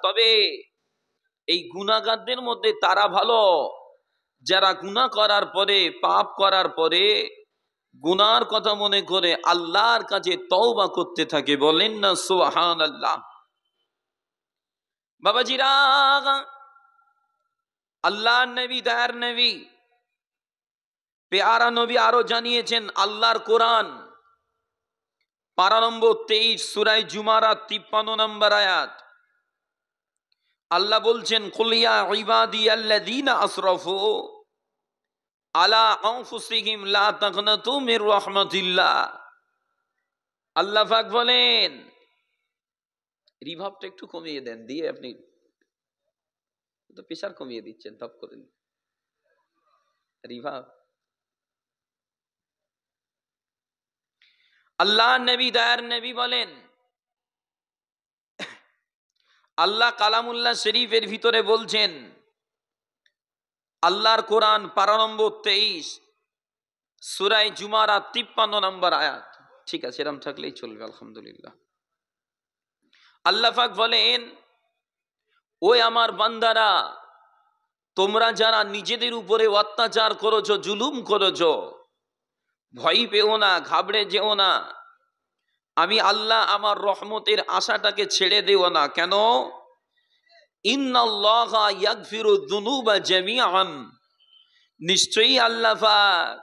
তবে এই গুনাহগারদের মধ্যে তারা ভালো যারা গুনাহ করার পরে, পাপ করার পরে গুনার কথা মনে করে আল্লাহর কাছে তওবা করতে থাকে। বলেন না সুবহানাল্লাহ। বাবাজিরা, আল্লাহ নবী, দয়ার নবী, পেয়ারা নবী আরো জানিয়েছেন, আল্লাহর কোরআন পারা নম্বর 23 সূরা জুমারাত 53 নম্বর আয়াত, আল্লাহ বলছেন, কুল ইয়া ইবাদিয়াল্লাযীনা আসরাফু আলা আনফুসিহিম লা তাকনাতু মির রাহমাতিল্লাহ। আল্লাহ পাক বলেন, রিভাবটা একটু কমিয়ে দেন, দিয়ে আপনি তো প্রেসার কমিয়ে দিচ্ছেন টপ করে রিভাব। আল্লাহ নবী, দয়ার নবী বলেন, আল্লাহ কালামুল্লাহ শরীফের ভিতরে বলছেন, আল্লাহর কোরআন পারা নম্বর 23 সূরা জুমারাত 53 নম্বর আয়াত। ঠিক আছে, এরকম থাকলেই চলবে, আলহামদুলিল্লাহ। আল্লাহ পাক বলেন, ওই আমার বান্দারা, তোমরা যারা নিজেদের উপরে অত্যাচার করেছো, জুলুম করেছো, ভয় পেও না, ঘাবড়ে যেও না। আমি আল্লাহ আমার রহমতের আশাটাকে ছেড়ে দেও না। কেন? ইন্নাল্লাহা ইয়াগফিরু যুনুবা জামিআন, নিশ্চয়ই আল্লাহ পাক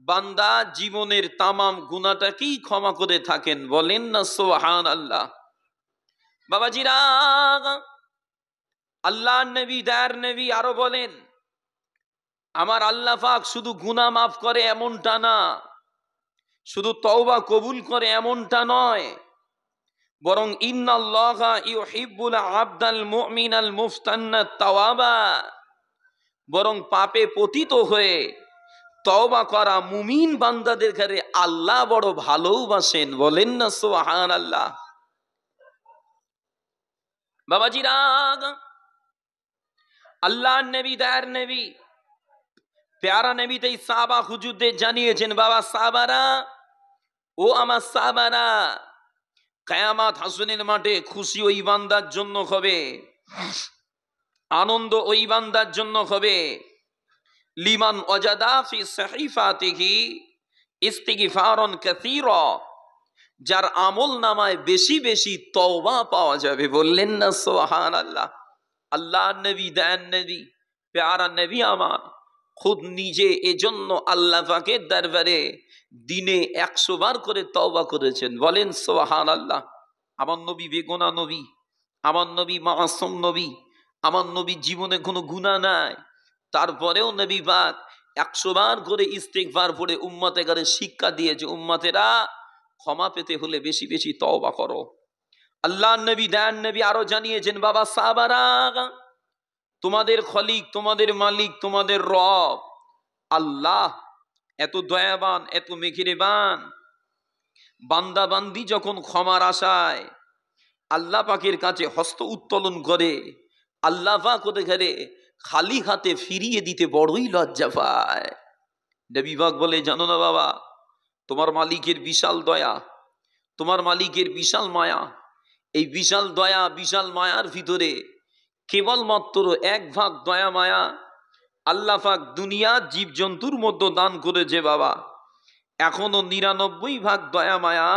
বান্দা জীবনের তামাম গুনাহটাকেই ক্ষমা করে থাকেন। বলেন না সুবহানাল্লাহ। বাবাজিরা, আল্লাহ নবী, দয়ার নবী আরো বলেন, আমার আল্লাহ পাক শুধু গুনাহ মাফ করে এমনটা না, শুধু তওবা কবুল করে এমনটা নয়, বরং ইন্নাল্লাহা ইউহিব্বুল আবদাল মুমিনাল মুফতান্নাত তাওয়াবা, বরং পাপে পতিত হয়ে তওবা করা মুমিন বান্দাদের কাছে আল্লাহ বড় ভালোবাসেন। বলেন না সুবহানাল্লাহ। বাবাজিরা, আল্লাহ নবী, দয়ার নবী, প্যারা নবী তাই সাহাবা হুজুরদের জানিয়েছেন, বাবা সাহাবারা, ও আমার সাহাবারা, কিয়ামত হাসরের মাঠে খুশি ওই বান্দার জন্য হবে, আনন্দ ওই বান্দার জন্য হবে, লিমান ওয়াজাদা ফি সাহিফাতিহি ইস্তিগফারান কাসীরা, যার আমল নামায় বেশি বেশি তওবা পাওয়া যাবে। বললেন না সুবহানাল্লাহ। আল্লাহ নবী, দয়ার নবী, প্যারা নবী আমার খুদ নিজে এজন্য আল্লাহ পাকের দরবারে দিনে 100 বার করে তওবা করেছেন। বলেন সুবহানাল্লাহ। আমার নবী বেগুনা নবী, আমার নবী মাসুম নবী, আমার নবী জীবনে কোনো গুনাহ নাই, তারপরেও নবী পাক 100 বার করে ইস্তিগফার পড়ে উম্মতে করে শিক্ষা দিয়েছে, উম্মতেরা ক্ষমা পেতে হলে বেশি বেশি তওবা করো। আল্লাহ নবী, দয়ার নবী আরো জানিয়েছেন, বাবা সাহাবারা, তোমাদের খলিক, তোমাদের মালিক, তোমাদের রব আল্লাহ এত দয়াবান, এত মেহেরবান, বান্দা বান্দি যখন ক্ষমার আশায় আল্লাহ পাকের কাছে হস্ত উত্তোলন করে, আল্লাহ পাক ওদের ঘরে খালি হাতে ফিরিয়ে দিতে বড়ই লজ্জা পায়। নবী পাক বলে, জানো না বাবা, তোমার মালিকের বিশাল দয়া, তোমার মালিকের বিশাল মায়া, এই বিশাল দয়া, বিশাল মায়ার ভিতরে কেবলমাত্র 1 ভাগ দয়া মায়া আল্লাহ পাক দুনিয়া জীবজন্তুর মধ্যে দান করেছে বাবা। এখনো 99 ভাগ দয়া মায়া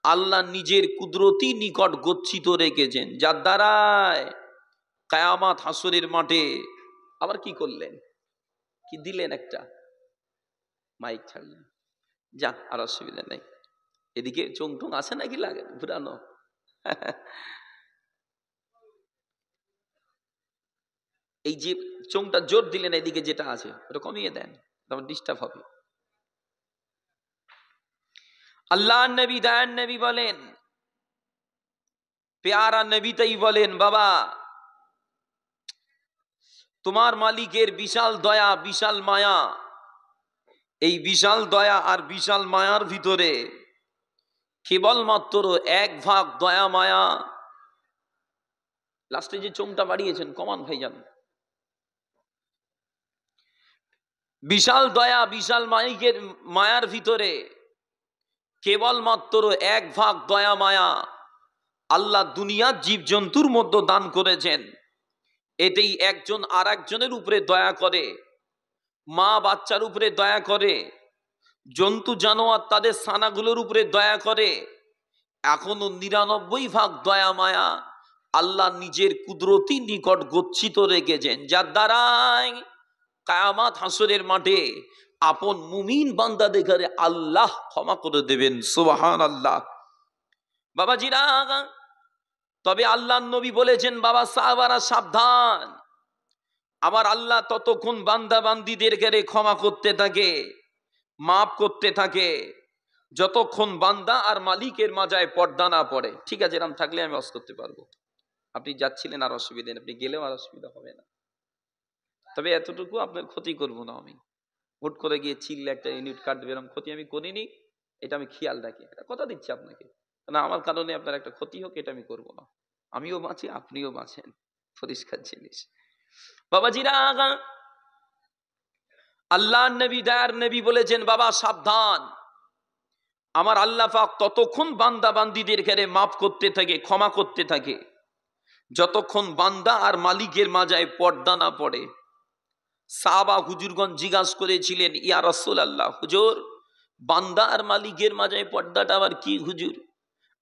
আল্লাহ নিজের কুদরতি নিকট গচ্ছিত রেখেছেন, যার দ্বারায় কিয়ামত হাসরের মাঠে আবার কি করলেন, কি দিলেন, একটা মাইক ছাড়লেন, যা আর অসুবিধা নেই। এদিকে চোংটুং আছে নাকি লাগে ঘুরানো? এই যে চোংটা জোর দিলেন, এদিকে যেটা আছে ওটা কমিয়ে দেন, তখন ডিস্টার্ব হবে। আল্লাহ নবী, দয়ার নবী বলেন, পেয়ারা নবী তাই বলেন, বাবা তোমার মালিকের বিশাল দয়া, বিশাল মায়া, এই বিশাল দয়া আর বিশাল মায়ার ভিতরে কেবলমাত্র 1 ভাগ দয়া মায়া, লাস্টে যে চোংটা বাড়িয়েছেন কমান ভাইজান, বিশাল দয়া, বিশাল মালিকের মায়ার ভিতরে কেবলমাত্র 1 ভাগ দয়া মায়া আল্লাহ দুনিয়ার জীবজন্তুর মধ্যে দান করেছেন, এটাই একজন আর একজনের উপরে দয়া করে, মা বাচ্চার উপরে দয়া করে, জন্তু জানোয়ার তাদের ছানাগুলোর উপরে দয়া করে। এখনো ৯৯ ভাগ দয়া মায়া আল্লাহ নিজের কুদরতি নিকট গচ্ছিত রেখেছেন, যার দ্বারাই কায়ামাত হাসরের মাঠে আপন মুমিন বান্দা দেখে আল্লাহ ক্ষমা করে দেবেন। সুবহানাল্লাহ। বাবাজিরা, তবে আল্লাহ নবী বলেছেন, বাবা সাহাবারা সাবধান, আমার আল্লাহ ততক্ষণ বান্দা বান্দীদের ক্ষমা করতে থাকে, মাফ করতে থাকে, যতক্ষণ বান্দা আর মালিকের মাঝায় পর্দা না পড়ে। ঠিক আছে, এরকম থাকলে আমি ওয়াজ করতে পারবো। আপনি যাচ্ছিলেন আর অসুবিধা নেই, আপনি গেলেও আর অসুবিধা হবে না। তবে এতটুকু আপনার ক্ষতি করবো না, আমি হুট করে গিয়ে চিল্লে একটা ইউনিট কাটবে এরকম ক্ষতি আমি করিনি, এটা আমি খেয়াল রাখি, এটা কথা দিচ্ছি আপনাকে। না, আমার কারণে আপনার একটা ক্ষতি হোক এটা আমি করবো না। আমিও বাঁচি, আপনিও বাঁচেন, পরিষ্কার জিনিস। বাবাজিরা, আল্লাহ নবী দয়ার নবী বলেছেন, বাবা সাবধান, আমার আল্লাহ পাক ততক্ষণ বান্দা বান্দীদের মাফ করতে থাকে, ক্ষমা করতে থাকে, যতক্ষণ বান্দা আর মালিকের মাঝায় পর্দা না পড়ে। সাহাবা হুজুরগণ জিজ্ঞাসা করেছিলেন, ইয়া রাসূলুল্লাহ, হুজুর বান্দা আর মালিকের মাঝায় পর্দাটা আবার কি হুজুর?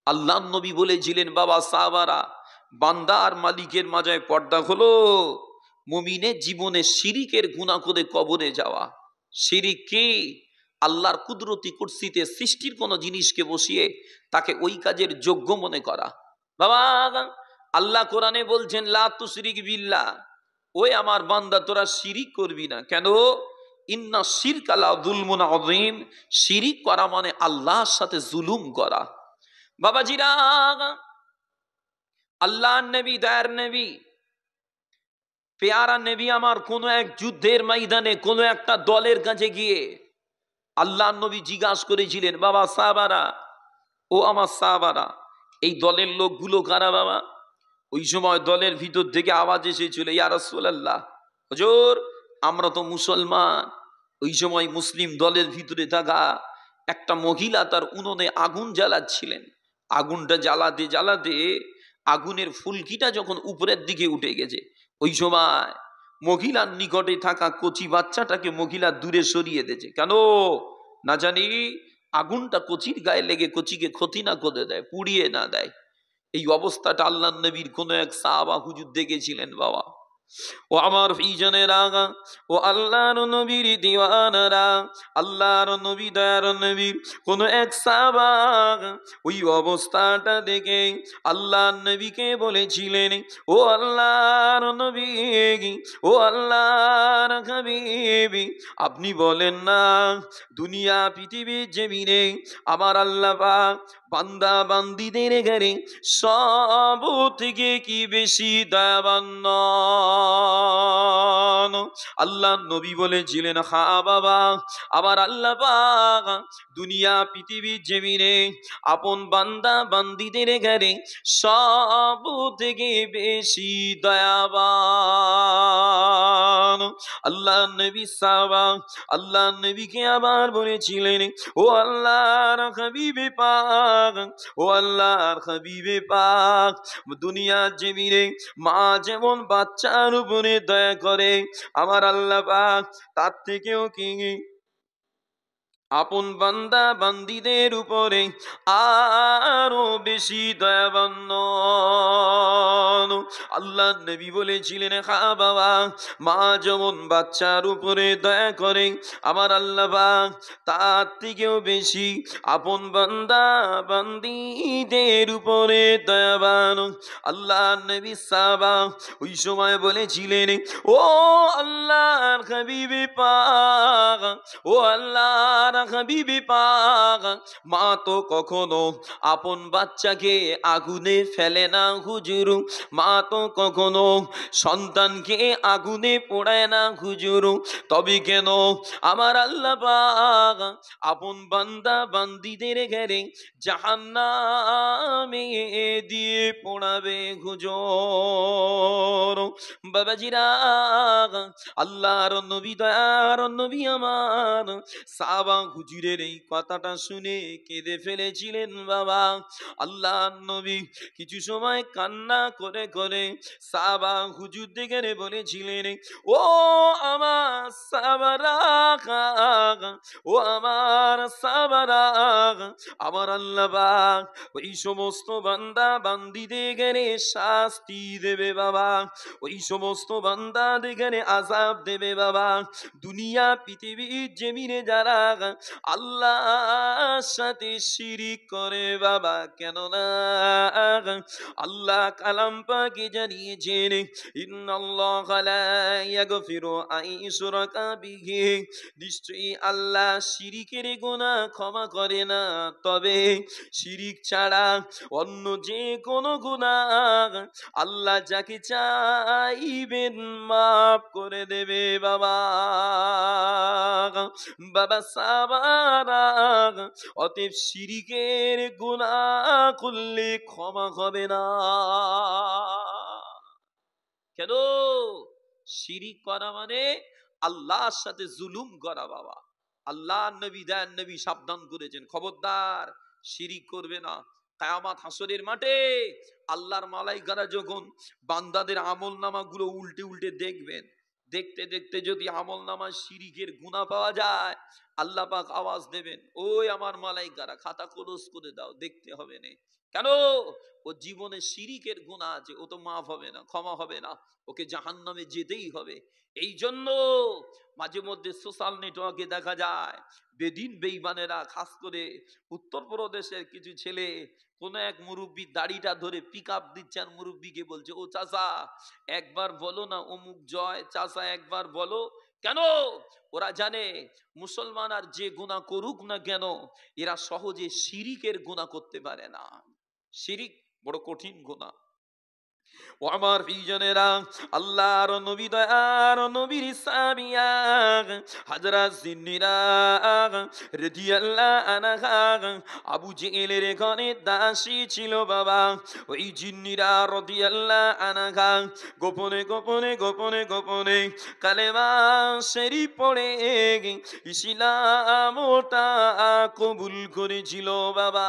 আল্লাহ নবী বলেছিলেন, বাবা সাহাবারা, বান্দা আর মালিকের মাঝায় পর্দা হলো মুমিনের জীবনে শিরিকের গুনাহ করে কবরে যাওয়া। শিরিক কি? আল্লাহর কুদরতি কুরসিতে সৃষ্টির কোন জিনিসকে বসিয়ে তাকে ওই কাজের যোগ্য মনে করা। বাবা, আল্লাহ কোরআনে বলছেন, লা তুশরিক বিল্লাহ, ওই আমার বান্দা তোরা শিরিক করবি না। কেন? ইন্না শিরকা লা যুলমুন আযীম, শিরিক করা মানে আল্লাহর সাথে জুলুম করা। বাবাজিরা, আল্লাহ নবী দয়ার নবী পেয়ারা নবী আমার কোন এক যুদ্ধের ময়দানে কোন একটা দলের কাছে গিয়ে আল্লাহ নবী জিজ্ঞাসা করেছিলেন, বাবা সাহাবারা, ও আমার সাহাবারা, এই দলের লোকগুলো কারা বাবা? ওই সময় দলের ভিতর থেকে আওয়াজ এসেছিল, ইয়া রাসূলুল্লাহ, হুজুর আমরা তো মুসলমান। ওই সময় মুসলিম দলের ভিতরে থাকা একটা মহিলা তার উনুনে আগুন জ্বালাচ্ছিলেন। আগুনটা জ্বালাতে জ্বালাতে আগুনের ফুলকিটা যখন উপরের দিকে উঠে গেছে, ওই সময় মহিলার নিকটে থাকা কচি বাচ্চাটাকে মহিলা দূরে সরিয়ে দিয়েছে। কেন? না জানি আগুনটা কচির গায়ে লেগে কচিকে ক্ষতি না করে দেয়, পুড়িয়ে না দেয়। এই অবস্থাটা আল্লাহ নবীর কোন এক সাহাবা হুজুর দেখেছিলেন। বাবা ও আমার ফিজনেরা, ও আল্লাহর নবীর দিওয়ানারা, আল্লাহর নবী দয়ার নবীর কোন এক সাহাবা ওই অবস্থাটা দেখে আল্লাহর নবীকে বলেছিলেন, ও আল্লাহর নবী, ও আল্লাহর হাবিব, আপনি বলেন না দুনিয়া পৃথিবীর জমিনে আমার আল্লাহ পাক বান্দা বান্দীদের ঘরে সব থেকে কি বেশি দয়াবান? আল্লাহ নবী বলেছিলেন, হ্যাঁ বাবা, আমার আল্লাহ পাক দুনিয়া পৃথিবীর জমিনে আপন বান্দা বান্দীদের ঘরে সব থেকে বেশি দয়াবান। আল্লাহ নবী সাহাবা আল্লাহ নবীকে আবার বলেছিলেন, ও আল্লাহর হাবিবে পাক, ও আল্লাহর হাবিবে পাক, দুনিয়ার জমিনে মা যেমন বাচ্চার উপরে দয়া করে আমার আল্লাহ পাক তার থেকেও কি আপন বান্দা বান্দীদের উপরে আরো বেশি দয়াবান। আল্লাহ নবী বলেছিলেন, হ্যাঁ বাবা, মা যেমন বাচ্চার উপরে দয়া করে আমার আল্লাহ পাক তার থেকেও বেশি আপন বান্দা বান্দীদের উপরে দয়াবান। আল্লাহ নবী সাহাবা ওই সময় বলেছিলেন, ও আল্লাহর হাবিবে পাক, ও আল্লাহর হাবিবে পাক, মা তো কখনো আপন বাচ্চাকে আগুনে ফেলে না হুজুর, মা তো কখনো সন্তানকে আগুনে পোড়ায় না হুজুর, তবে কেন আমার আল্লাহ পাক আপন বান্দা বান্দীদের ঘরে জাহান্নামে দিয়ে পোড়াবে হুজুর? বাবাজিরা, আল্লাহর নবী দয়ার নবী আমার সাহাবা হুজুরের এই কথাটা শুনে কেঁদে ফেলেছিলেন বাবা। আল্লাহ নবী কিছু সময় কান্না করে করে সাহাবা হুজুর দেখে বলেছিলেন, ও আমার সাহাবারা, ও আমার সাহাবারা, আমার আল্লাহ পাক ওই সমস্ত বান্দা বান্দীদের শাস্তি দেবে বাবা, ওই সমস্ত বান্দা দেখে আযাব দেবে বাবা। দুনিয়া পৃথিবীর জমিনে যারা আল্লাহর সাথে শিরিক করে বাবা, কেননা আল্লাহ কালাম পাকে জানিয়েছেন, ইন্নাল্লাহা লা ইয়াগফিরু আন ইউশরাকা বিহি, নিশ্চয়ই আল্লাহ শিরিকের গুনাহ ক্ষমা করে না, তবে শিরিক ছাড়া অন্য যে কোনো গুনাহ আল্লাহ যাকে চাইবেন মাফ করে দেবে বাবা। বাবা সাহাবারা, অতএব শিরিকের গুনাহ করলে ক্ষমা হবে না। কেন? শিরিক করা মানে আল্লাহর সাথে জুলুম করা বাবা। আল্লাহ নবী দেন নবী সাবধান করেছেন, খবরদার শিরিক করবে না। কিয়ামত হাসরের মাঠে আল্লাহর মালাইকারা যখন বান্দাদের আমলনামা গুলো উল্টে উল্টে দেখবেন, দেখতে দেখতে যদি আমলনামা শিরিকের গুনাহ পাওয়া যায়, আল্লাহ পাক আওয়াজ দেবেন, ওই আমার মালাইকারা খাতা ক্লোজ করে দাও, দেখতে হবে না। কেন? ও জীবনে শিরিকের গুনাহ আছে, ও তো মাফ হবে না, ক্ষমা হবে না, ওকে জাহান্নামে যেতেই হবে। এই জন্য মাঝে মধ্যে সোশ্যাল নেটওয়ার্কে দেখা যায় বেদিন বেঈমানেরা, খাস করে উত্তরপ্রদেশের কিছু ছেলে কোন এক মুরব্বীর দাড়িটা ধরে পিক আপ দিচ্ছে, আর মুরব্বীকে বলছে, ও চাচা একবার বলো না অমুক জয়, চাচা একবার বলো। কেন? ওরা জানে মুসলমান আর যে গুনাহ করুক না কেন, এরা সহজে শিরিকের গুনাহ করতে পারে না। শিরিক বড় কঠিন গুনাহ। ও আমার প্রিয়জনেরা, আল্লাহর নবী দয়ার নবীর সাহাবিয়া হযরত জিন্নিরা রাদিয়াল্লাহু আনহা আবু জেহেলের ঘরে দাসী ছিল বাবা। ওই জিন্নিরা রাদিয়াল্লাহু আনহা গোপনে গোপনে গোপনে গোপনে কালেমা শরীফ পড়ে ইসলামটা কবুল করেছিল বাবা।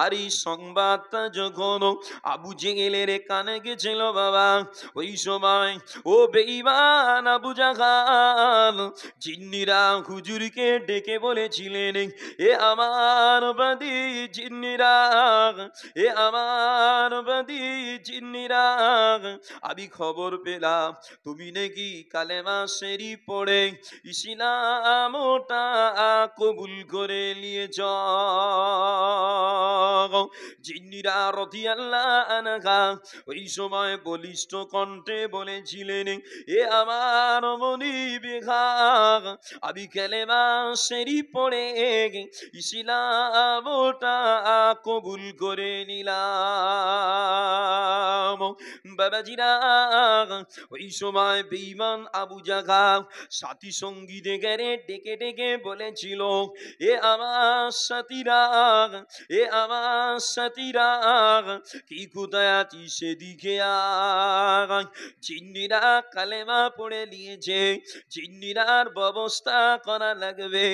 আর এই সংবাদটা যখন আবু জেহেলের কানে গেছিল বাবা, ওই সময় ও বেঈমান আবু জাহাল জিন্নিরা হুজুরকে ডেকে বলেছিলেন, এ আমার বাদী জিন্নিরা, এ আমার বাদী জিন্নিরা, আমি খবর পেলাম তুমি নাকি কালেমা শরীফ পড়ে ইসলামটা কবুল করে নিয়েছ। জিন্নিরা রাদিয়াল্লাহু আনহা ওই সময় বলিষ্ঠ কণ্ঠে বলেছিলেন, এ আমার মনিব খান, আমি কালেমা শরীফ পড়ে ইসলামটা কবুল করে নিলাম। বাবাজিরা, ওই সময় বেঈমান আবু জাহাল সাথী সঙ্গীদের ডেকে ডেকে বলেছিল, এ আমার সাথীরা, এ আমার সাথীরা, কি কোথায় আছিস সেদিকে আয়। জিন্নিরা কালেমা পড়ে নিয়েছে, জিন্নিরার ব্যবস্থা করা লাগবে।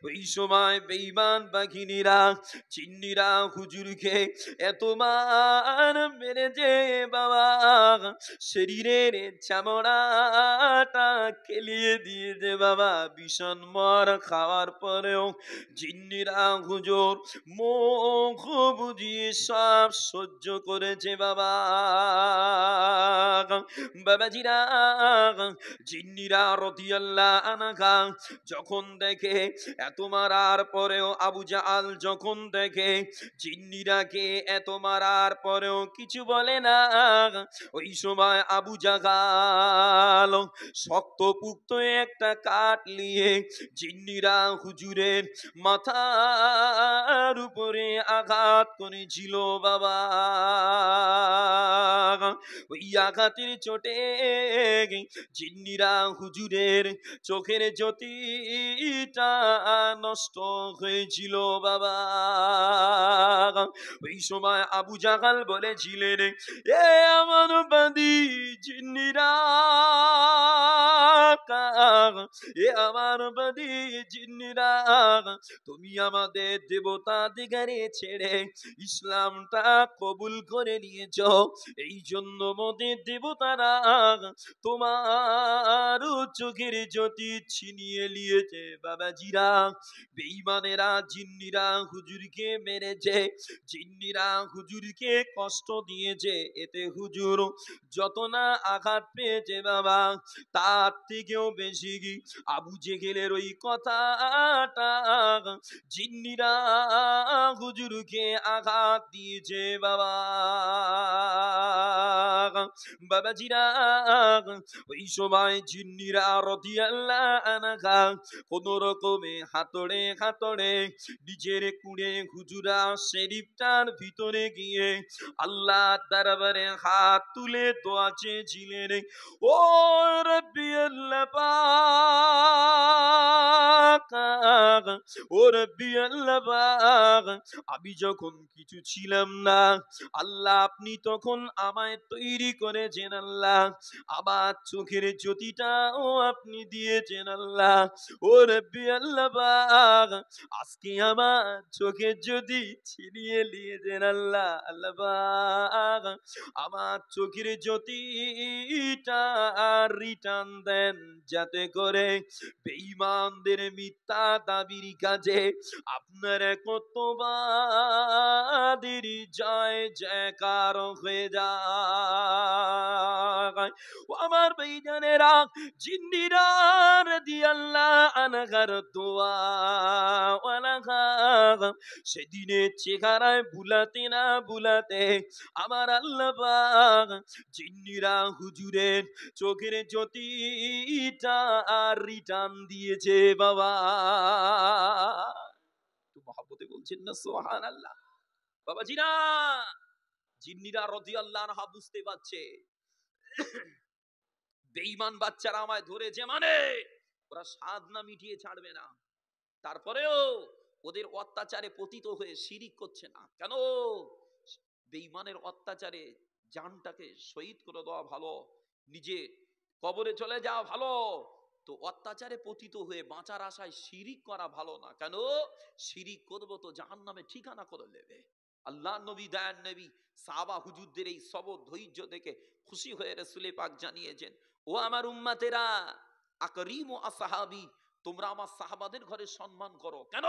ওই সময় বেঈমান বাঘিনীরা জিন্নিরা হুজুরকে এত মার মেরেছে বাবা, শরীরের চামড়াটা কেলিয়ে দিয়েছে বাবা। ভীষণ মার খাওয়ার পরেও জিন্নিরা হুজুর মুখ বুঝিয়ে সব সহ্য করেছে বাবা। বাবাজিরা, জিন্নিরা রাদিয়াল্লাহু আনহা যখন দেখে এত মারার পরেও, আবু জাহাল যখন দেখে জিন্নিরাকে এত মারার পরেও কিছু বলে না, ওই সময় আবু জাহাল শক্তপুক্ত একটা কাঠ নিয়ে জিন্নিরা হুজুরের মাথার উপরে আঘাত করেছিল বাবা। ওই আঘাতের চোটে জিন্নিরা হুজুরের চোখের জ্যোতিটা নষ্ট হয়েছিল বাবা। ওই সময় আবু জাহাল বলেছিলেন, এ আমার বাদী জিন্নিরা, এ আমার বাদী জিন্নিরা, তুমি আমাদের দেবতা দিগারে ছেড়ে ইসলামটা কবুল করে নিয়েছ, এই জন্য মোদের দেবতারা তোমার চোখের জ্যোতি ছিনিয়ে নিয়েছে। বাবাজিরা, বেঈমানেরা জিন্নিরা হুজুরকে মেরেছে, জিন্নিরা হুজুরকে কষ্ট দিয়েছে, এতে হুজুর যত না আঘাত পেয়েছে বাবা, তার থেকেও বেশি আবু জেহেলের ওই কথাটা জিন্নিরা হুজুরকে আঘাত দিয়েছে বাবা। বাবাজিরা, ওই সময় জিন্নিরা রাদিয়াল্লাহু আনহা কোন রকমে হাতড়ে হাতড়ে নিজের কুড়ে হুজুরা শরীফটার ভিতরে গিয়ে আল্লাহ দরবারে হাত তুলে দোয়া চেয়েছিলেন, ও রব্বি আল্লাহ পাক, ও রব্বি আল্লাহ পাক, আমি যখন কিছু ছিলাম না আল্লাহ আপনি তখন আমায় তৈরি করেছেন আল্লাহ, আমার চোখের জ্যোতিটাও আপনি দিয়েছেন আল্লাহ, ও রব্বি আল্লাহ পাক, আজকে আমার চোখের জ্যোতি ছিনিয়ে নিয়েছেন আল্লাহ, আল্লাহ পাক আমার চোখের জ্যোতিটা রিটার্ন দেন, যাতে করে বেঈমানদের মিথ্যা দাবির কাজে আপনার একত্ববাদের জয় জয়কার হয়ে যায়। ও আমার ভাইজানেরা, জিন্নিরা রাদিয়াল্লাহু আনহার দোয়া সেদিনের চেহারায় বুলাতে না বুলাতে আমার আল্লাহ পাক জিন্নিরা হুজুরের চোখের জ্যোতিটা আর রিটার্ন দিয়েছে বাবা। একটু মহব্বতে বলছেন না সুবহানাল্লাহ। বাবাজিরা, জিন্নিরা রাদিয়াল্লাহু আনহা বুঝতে পারছে বেঈমান বাচ্চারা আমায় ধরেছে মানে ওরা স্বাদ না মিটিয়ে ছাড়বে না, তারপরেও ওদের অত্যাচারে পতিত হয়ে শিরিক করছে না কেন? বেঈমানের অত্যাচারে জানটাকে শহীদ করে দেওয়া ভালো, নিজে কবরে চলে যাওয়া ভালো, তো অত্যাচারে পতিত হয়ে বাঁচার আশায় শিরিক করা ভালো না কেন? শিরিক করবো তো জাহান্নামে ঠিকানা করে নেবে। আল্লাহ নবী দয়ান নবী সাহাবা হুজুরদের এই সবর ধৈর্য দেখে খুশি হয়ে রাসূল পাক জানিয়েছেন, ও আমার উম্মতেরা, আকরিমু আসহাবি, তোমরা আমার সাহাবাদের ঘরে সম্মান করো কেন?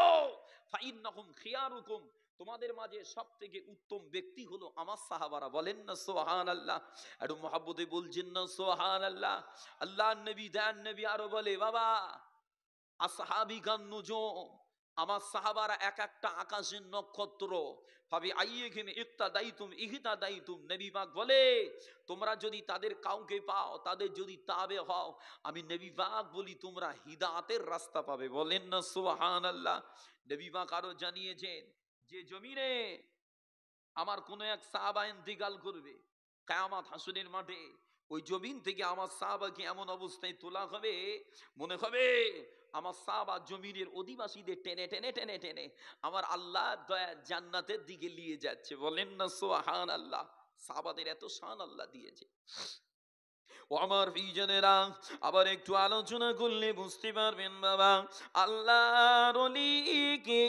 ফাইন্নাহুম খিয়ারুকুম, তোমাদের মাঝে সবথেকে উত্তম ব্যক্তি হলো আমার সাহাবারা। বলেন না সুবহানাল্লাহ, একটু মহব্বতে বলছেন না সুবহানাল্লাহ। আল্লাহ নবী দয়ান নবী আরো বলে, বাবা আসহাবি গান নুজুম, আমার সাহাবারা এক একটা আকাশের নক্ষত্র, ভাবি আইয়িহিম ইক্তাদাইতুম ইহতাদাইতুম, নবী পাক বলে তোমরা যদি তাদের কাউকে পাও, তাদের যদি তাবে হও, আমি নবী পাক বলি তোমরা হিদায়াতের রাস্তা পাবে। বলেন না সুবহানাল্লাহ। নবী পাক আরো জানিয়েছেন, যে জমিনে আমার কোন এক সাহাবা ইন্তিকাল করবে কিয়ামত হাসরের মাঠে, ওই জমিন থেকে আমার সাহাবাকে এমন অবস্থায় তোলা হবে মনে হবে আমার সাহাবা জমিনের অধিবাসীদের টেনে টেনে টেনে টেনে আমার আল্লাহ দয়া জান্নাতের দিকে নিয়ে যাচ্ছে। বলেন না সুবহানাল্লাহ। সাহাবাদের এত শান আল্লাহ দিয়েছে। ও আমার প্রিয়জনেরা, আবার একটু আলোচনা করলে বুঝতে পারবেন বাবা, আল্লাহর ওলি কে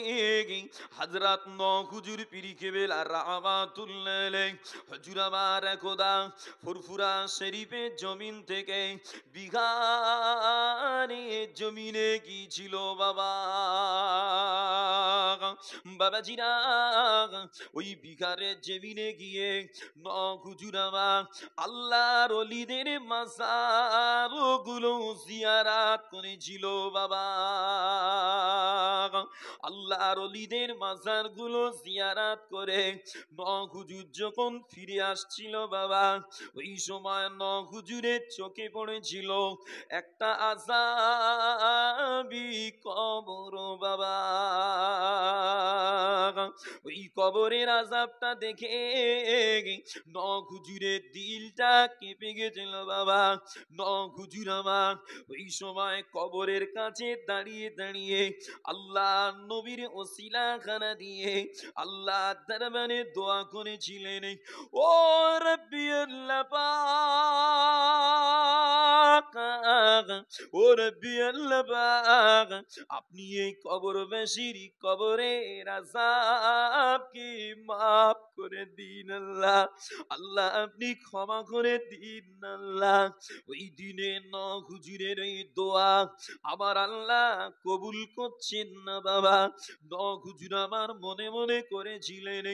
হযরত নূহ হুজুর পীর কেবলা রাহমাতুল্লাহ আলাইহি হুজুর আমার একদা ফুরফুরা শরীফের জমিন থেকে বিহারে জমিনে গিয়েছিল বাবা। বাবাজিরা, ওই বিহারের জমিনে গিয়ে নূহ হুজুর আমার আল্লাহর ওলিদের অলিদের মাজার গুলো জিয়ারাত করেছিল বাবা। আল্লাহর অলিদের মাজার গুলো জিয়ারাত করে নখ হুজুর যখন ফিরে আসছিল বাবা, ওই সময় নখ হুজুরের চোখে পড়েছিল একটা আযাবী কবর বাবা। ওই কবরের আযাবটা দেখে নখ হুজুরের দিলটা কেঁপে গেছিল বাবা। নখ হুজুর আমার ওই সময় কবরের কাছে দাঁড়িয়ে দাঁড়িয়ে আল্লাহ নবীর ওসিলা খানা দিয়ে আল্লাহ দরবারে দোয়া করেছিলেন, ও রব্বি আল্লাহ পাক, ও রব্বি আল্লাহ পাক, আপনি এই কবরবাসীর কবরের আযাবকে মাফ করে দিন আল্লাহ। আল্লাহ আপনি ক্ষমা করে দিন আল্লাহ। ওই দিনে নখ হুজুরের ওই দোয়া আমার আল্লাহ কবুল করছেন না বাবা। নখ হুজুর আমার মনে মনে করেছিলেন,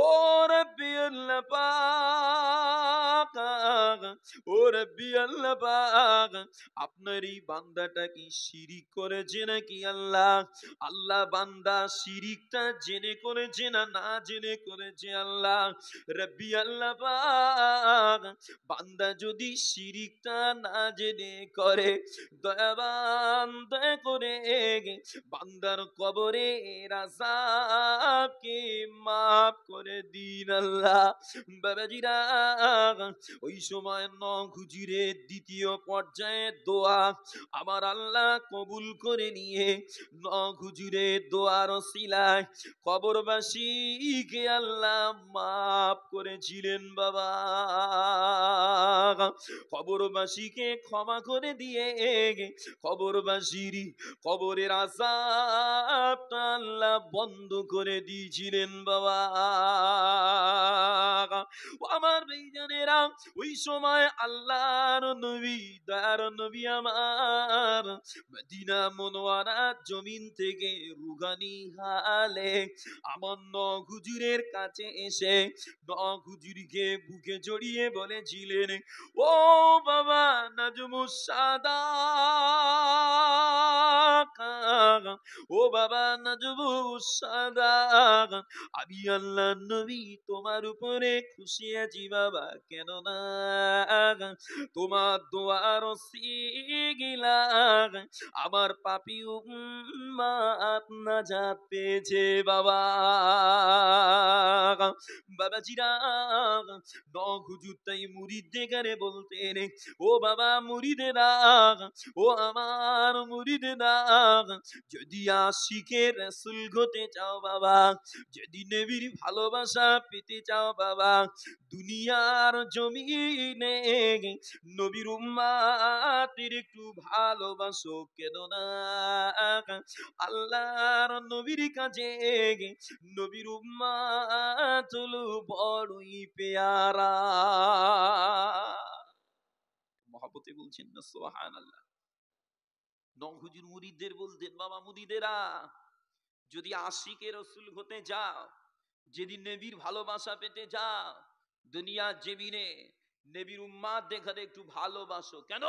ও রব্বি আল্লাহ পাক, ও রব্বি আল্লাহ পাক, আপনার এই বান্দাটা কি শিরিক করেছে নাকি আল্লাহ? আল্লাহ বান্দা শিরিকটা জেনে করেছে না না জেনে করেছে আল্লাহ? রব্বি আল্লাহ পাক, বান্দা যদি শিরিকটা না জেনে করে, দয়াবান দয়া করে বান্দার কবরের আযাবকে মাফ করে দিন আল্লাহ। বাবাজিরা, ওই সময় নখ হুজুরের দ্বিতীয় পর্যায়ের দোয়া আমার আল্লাহ কবুল করে নিয়ে নখ হুজুরের দোয়ার ওসিলায় কবরবাসীকে আল্লাহ মাফ করেছিলেন বাবা। কবরবাসীকে ক্ষমা করে দিয়ে কবরবাসীর কবরের আযাবটা আল্লাহ বন্ধ করে দিয়েছিলেন বাবা। আমার ভাইজানেরা, ওই সময় আল্লাহর নবী দয়ার নবী আমার মদিনা মুনওয়ারা জমিন থেকে রুগানি হালে আমার নখ হুজুরের কাছে এসে নখ হুজুরকে বুকে জড়িয়ে বলেছিলেন, ও বাবা নাজমুস সাদাক, ও বাবা নাজমুস সাদাক, আমি আল্লাহ নবী তোমার উপরে খুশি আছি বাবা। কেন না তোমার দোয়ার ওসিলায় আমার পাপী উম্মাত নাজাত পেয়েছে বাবা। বাবাজিরা, নখ হুজুর তাই মুরিদদের গানে বলতেন, ও বাবা মুরিদেরা, ও আমার মুরিদেরা, যদি আশিকে রাসূল হতে চাও বাবা, যদি নবীর ভালোবাসা পেতে চাও বাবা, দুনিয়ার জমিনে নবীর উম্মাতের একটু ভালোবাসো। কেন না আল্লাহর নবীর কাছে নবীর উম্মাত হলো বড়ই পেয়ারা। মহব্বতে বলছেন না সুবহানাল্লাহ। নখ হুজুর মুরিদদের বলতেন, বাবা মুরিদেরা, যদি আশিকে রাসূল হতে যাও, যদি নবীর ভালোবাসা পেতে যাও, দুনিয়ার জমিনে নবীর উম্মাত দেখাতে একটু ভালোবাসো। কেন?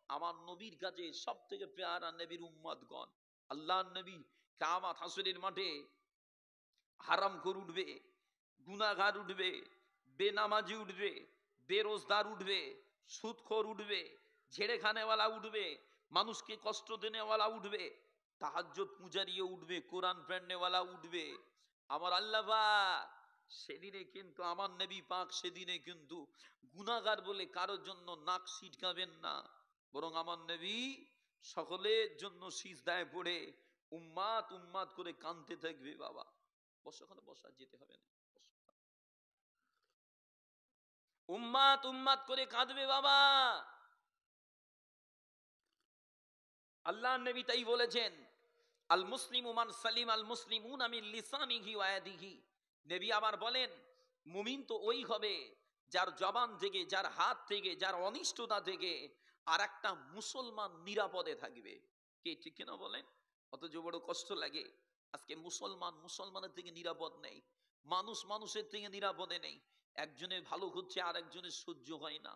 আমার নবীর কাছে সব থেকে পেয়ারা নবীর উম্মাতগণ। আল্লাহর নবী কিয়ামত হাসরের মাঠে হারাম খোর উঠবে, গুনাহগার উঠবে, বেনামাজি উঠবে, বেরোজগার উঠবে, সুদখোর উঠবে, ঝেড়েখানেওয়ালা উঠবে, মানুষকে কষ্ট দেনেওয়ালা উঠবে, তাহাজ্জুদ পূজারিও উঠবে, কোরআন পড়নেওয়ালা উঠবে। আমার আল্লাহ পাক সেদিনে কিন্তু আমার নবী পাক সেদিনে কিন্তু গুনাহগার বলে কারোর জন্য নাক সিটকাবেন না, বরং আমার নবী সকলের জন্য সিজদায় পড়ে উম্মাত উম্মাত করে কাঁদতে থাকবে বাবা। বসো, ওখানে বসা, যেতে হবে না। উম্মাত উম্মাত করে কাঁদবে বাবা। আল্লাহ নবী তাই বলেছেন, আল মুসলিমু মান সালিম আল মুসলিমুনা মিন লিসানিহি ওয়া ইয়াদিহি। নবী আবার বলেন, মুমিন তো ওই হবে যার জবান থেকে, যার হাত থেকে, যার অনিষ্টতা থেকে আর একটা মুসলমান নিরাপদে থাকবে। কে ঠিক কিনা বলেন? অথচ বড় কষ্ট লাগে আজকে মুসলমান মুসলমানের থেকে নিরাপদ নেই, মানুষ মানুষের থেকে নিরাপদে নেই। একজনের ভালো হচ্ছে আর একজনের সহ্য হয় না।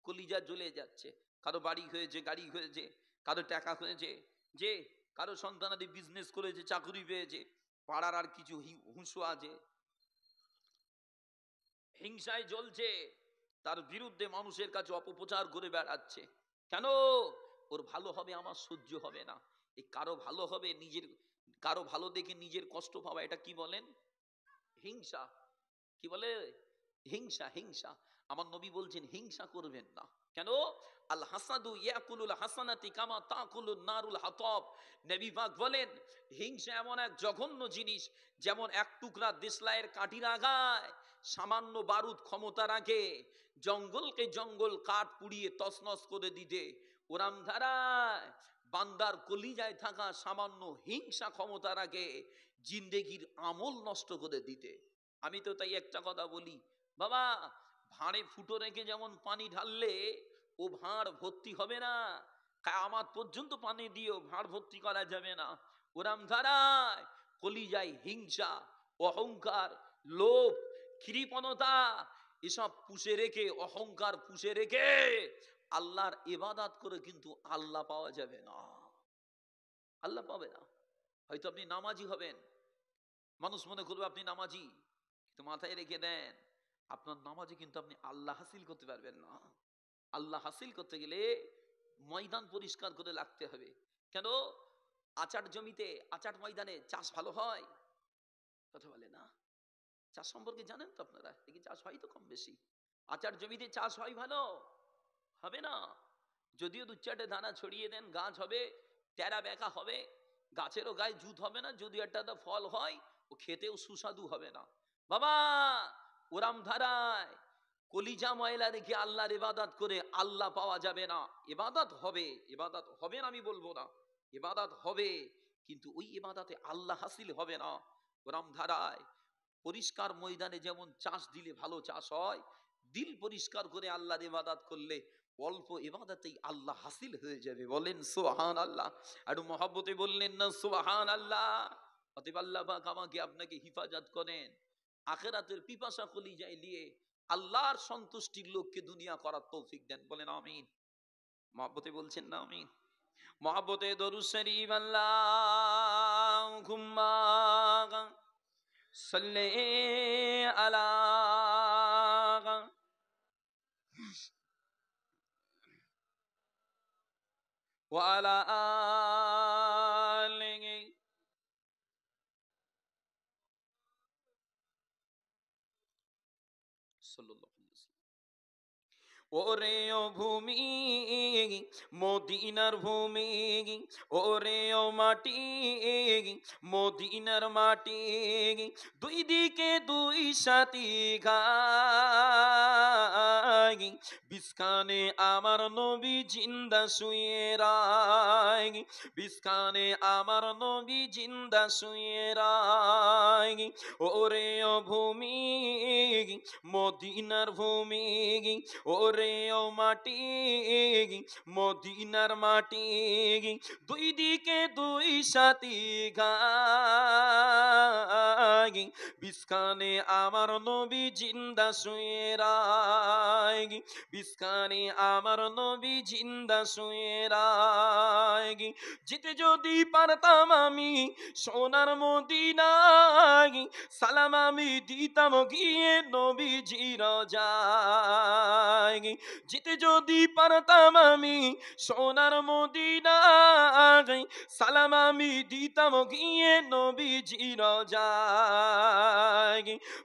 কলিজা জ্বলে যাচ্ছে। কারো বাড়ি হয়েছে, গাড়ি হয়েছে, কারো টাকা হয়েছে, যে কারো সন্তানাদি বিজনেস করেছে, চাকরি পেয়েছে, পাড়ার আর কিছু হুঁশো আছে, হিংসায় জ্বলছে, তার বিরুদ্ধে মানুষের কাছে অপপ্রচার করে বেড়াচ্ছে। কেন? ওর ভালো হবে আমার সহ্য হবে না। এই কারো ভালো হবে, কারো ভালো দেখে নিজের কষ্ট পাওয়া, এটা কি বলেন? হিংসা। কি বলে? হিংসা। হিংসা। আমার নবী বলছেন হিংসা করবেন না। কেন? আল হাসাদু ইয়াকুলুল হাসানাতি কামা তাকুলুন নারুল হাতাব। নবী পাক বলেন হিংসা এমন এক জঘন্য জিনিস, যেমন এক টুকরা দেশলাইয়ের কাঠির আগায় সামান্য বারুদ ক্ষমতা রাখে জঙ্গলকে জঙ্গল কাঠ পুড়িয়ে তছনছ করে দিতে, ওরাম ধারায় বান্দার কলিজায় থাকা সামান্য হিংসা ক্ষমতা রাখে জিন্দেগির আমল নষ্ট করে দিতে। আমি তো তাই একটা কথা বলি, বাবা ভাঁড়ে ফুটো রেখে যেমন পানি ঢাললে ও ভাঁড় ভর্তি হবে না, কিয়ামত পর্যন্ত পানি দিয়েও ভাঁড় ভর্তি করা যাবে না। ওরাম ধারায় কলিজায় হিংসা, অহংকার, লোভ, কৃপণতা এসব পুষে রেখে, অহংকার পুষে রেখে আল্লাহর ইবাদত করে কিন্তু আল্লাহ পাওয়া যাবে না। আল্লাহ পাবে না। হয়তো আপনি নামাজি হবেন, মানুষ মনে করবে আপনি নামাজি, কিন্তু মাথায় রেখে দেন আপনার নামাজি কিন্তু আপনি আল্লাহ হাসিল করতে পারবেন না। আল্লাহ হাসিল করতে গেলে ময়দান পরিষ্কার করে রাখতে হবে। কেন? আচার জমিতে, আচার ময়দানে চাষ ভালো হয়? কথা বলে না। চাষ সম্পর্কে জানেন তো আপনারা? দেখি চাষ হয় তো কম বেশি। আচার জমিতে চাষ হয় ভালো? হবে না। যদিও দু চারটে দানা ছড়িয়ে দেন গাছ হবে, টেরা বেঁকা হবে, গাছেরও গায়ে জুত হবে না, যদি একটা ফল হয় ও খেতেও সুস্বাদু হবে না। বাবা ওরাম ধারায় কলিজা ময়লা রেখে আল্লাহর ইবাদত করে আল্লাহ পাওয়া যাবে না। ইবাদত হবে, ইবাদত হবে না আমি বলবো না, ইবাদত হবে, কিন্তু ওই ইবাদতে আল্লাহ হাসিল হবে না। ওরাম ধারায় পরিষ্কার ময়দানে যেমন চাষ দিলে ভালো চাষ হয়, দিল পরিষ্কার করে আল্লাহর ইবাদত করলে অল্প ইবাদতেই আল্লাহ হাসিল হয়ে যাবে। বলেন সুবহানাল্লাহ। আর মহব্বতে বললেন না সুবহানাল্লাহ। অতএব আল্লাহ পাক আমাকে আপনাকে হিফাজত করেন, আখিরাতের পিপাসা কলিজায় নিয়ে আল্লাহর সন্তুষ্টির লোককে দুনিয়া করার তৌফিক দেন। বলেন আমিন। মহব্বতে বলছেন না আমিন? মহব্বতে দরুদ শরীফ আল্লাহুম্মা সাল্লি আলা ওয়া আলা আলিহি সাল্লাল্লাহু আলাইহি ওয়াসাল্লাম। ওরে ও ভূমি, মদিনার ভূমি, ওরে ও মাটি, মদিনার মাটি, দুই দিকে দুই সাথী গায়, বিস্কানে আমার নবী জিন্দা শুয়ে রায়, বিস্কানে আমার নবী জিন্দা শুয়ে রায়। ওরে ও ভূমি, মদিনার ভূমি, ওরে ও মাটি, মদিনার মাটি, দুই দিকে দুই সাথী গায়, বিস্কানে আমার নবী জিন্দা শুয়ে রায়, বিস্কানে আমার নবী জিন্দা শুয়ে রায়। যেতে যদি পারতাম আমি সোনার মদিনায়, সালাম আমি দিতাম গিয়ে নবীজির রওজায়। যেতে যদি পারতাম আমি সোনার মদিনায়, সালাম আমি দিতাম গিয়ে নবীজির রওজায়।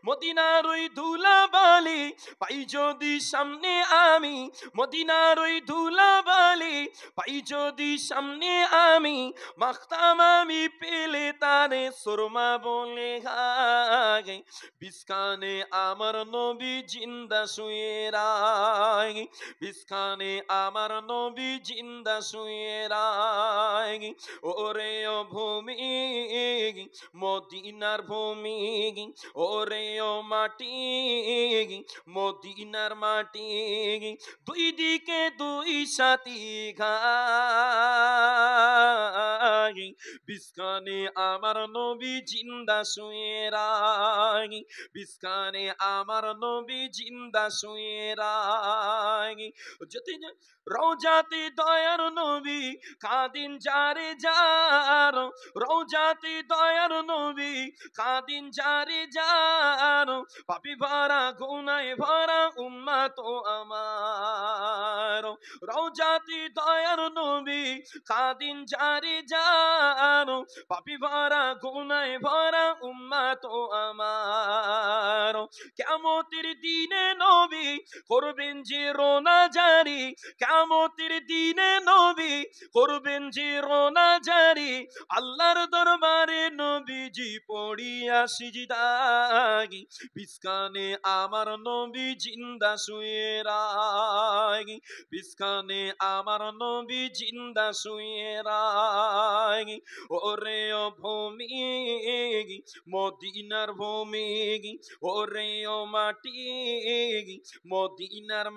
মদিনার ওই ধুলাবালি পাই যদি সামনে আমি, মদিনার ওই ধুলাবালি পাই যদি সামনে আমি, মাখতাম আমি পেলে তারে সুরমা বলে গায়, বিস্কানে আমার নবী জিন্দা শুয়ে রায়, বিস্কানে আমার নবী জিন্দা শুয়ে রায়। ওরে ও ভূমি, মদিনার ভূমি, ওরে ও মাটি, মদিনার মাটি, মাটি, দুই দিকে দুই সাথী ঘাই, বিস্কানে আমার নবী জিন্দা শুয়ে রাই, বিস্কানে আমার নবী জিন্দা শুয়ে রাই। যদি রওজাতে দয়ার নবী কাদিন যারে যার, রওজাতে দয়ার নবী কাদিন যারে যার, পাপি ভরা গুনায় ভরা উম্মত আমার। রওজাতে দয়ার নবী কাদিন যারে যার, পাপি ভরা গুনায় ভরা উম্মত আমার। কিয়ামতের দিনে নবী করবেন যে রোনা জারি, কিয়ামতের দিনে নবী করবেন যে রোনা জারি, আল্লাহর দরবারে নবীজি পড়িয়া সিজদায়, বিস্কানে আমার নবী জিন্দা শুয়ে রাই, বিস্কানে আমার নবী জিন্দা শুয়ে রাই। ওরে ও ভূমি মদিনার ভূমি, ওরে ও মাটি মদিনার